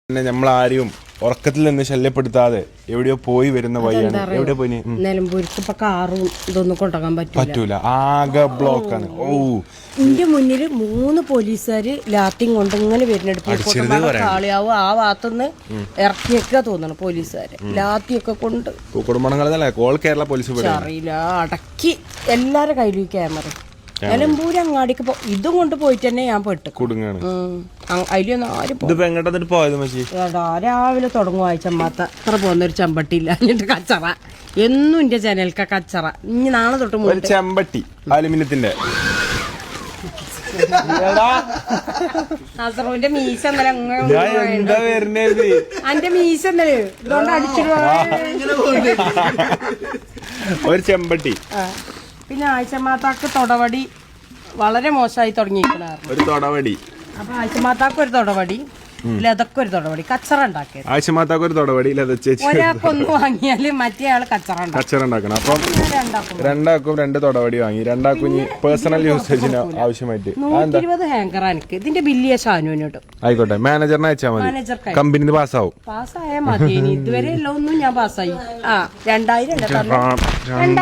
പിന്നെ നമ്മളാരും ഉറക്കത്തിൽ നിന്ന് ശല്യപ്പെടുത്താതെ എവിടെയോ പോയി വരുന്ന വഴിയാണ്. എവിടെ പോയി? നിലമ്പൂർക്ക് ഇപ്പൊ കാറും ഇതൊന്നും കൊണ്ടുപോകാൻ പറ്റൂല, ആകെ ബ്ലോക്കാണ്. ഓ, എന്റെ മുന്നിൽ 3 പോലീസുകാര് ലാത്തിയും കൊണ്ട് ഇങ്ങനെ വരുന്നുണ്ട്. ആളിയാവും ആ ഭാഗത്തുനിന്ന് ഇറക്കിയൊക്കെ തോന്നണം പോലീസുകാര് ലാത്തിയൊക്കെ കൊണ്ട്. കുടുംബങ്ങളല്ല, ഓൾ കേരള പോലീസ് അറിയില്ല, അടക്കി എല്ലാരും കയ്യിലും ക്യാമറ. നിലമ്പൂര് അങ്ങാടിക്ക് ഇതും കൊണ്ട് പോയിട്ട് തന്നെ ഞാൻ പെട്ടു കുടുങ്ങാണ്. അതിലൊന്നും ആരും പോയത് രാവിലെ തുടങ്ങും ആഴ്ചമ്മാത്ത അത്ര പോകുന്നൊരു ചമ്പട്ടിയില്ല. എന്നിട്ട് കച്ചറ എന്നും എന്റെ ജനൽക്ക കച്ചറ. ഇനി നാളെ തൊട്ട് ചെമ്പട്ടി അലുമിനിയത്തിന്റെ അസറുവിന്റെ മീശ എന്റെ മീശ ഇതുകൊണ്ട് അടിച്ചിട്ട് ഒരു ചെമ്പട്ടി. പിന്നെ ആഴ്ചമാത്താക്ക് തൊടവടി വളരെ മോശമായി തുടങ്ങിയിരിക്കണായിരുന്നു. ഒരു തൊടവടി. അപ്പൊ ആഴ്ചമാത്താക്ക് ഒരു തൊടവടി, ലതൊക്കെ ഒരു തൊടവടി, കച്ചറ ഉണ്ടാക്കിയത്. ആഴ്ചമാത്താക്ക് ഒരു തൊടവടി, ഒരാൾക്കൊന്ന് വാങ്ങിയാല് മറ്റേ ആള് കച്ചറ ഉണ്ടാക്കണം. അപ്പം രണ്ടാക്കും 2 തൊടവടി വാങ്ങി. രണ്ടാക്കും പേഴ്സണൽ യൂസേജിന് ആവശ്യമായിട്ട് 120 ഹാങ്കറാ എനിക്ക്. ഇതിന്റെ ബില്ലിയ ഷാനുവിനോട്ട് ആയിക്കോട്ടെ, മാനേജറിനെ അയച്ചാൽ മതി, കമ്പനി പാസ്സാവും. പാസ്സായാൽ മതി. ഇതുവരെ എല്ലാം ഒന്നും ഞാൻ പാസ്സായി. 2000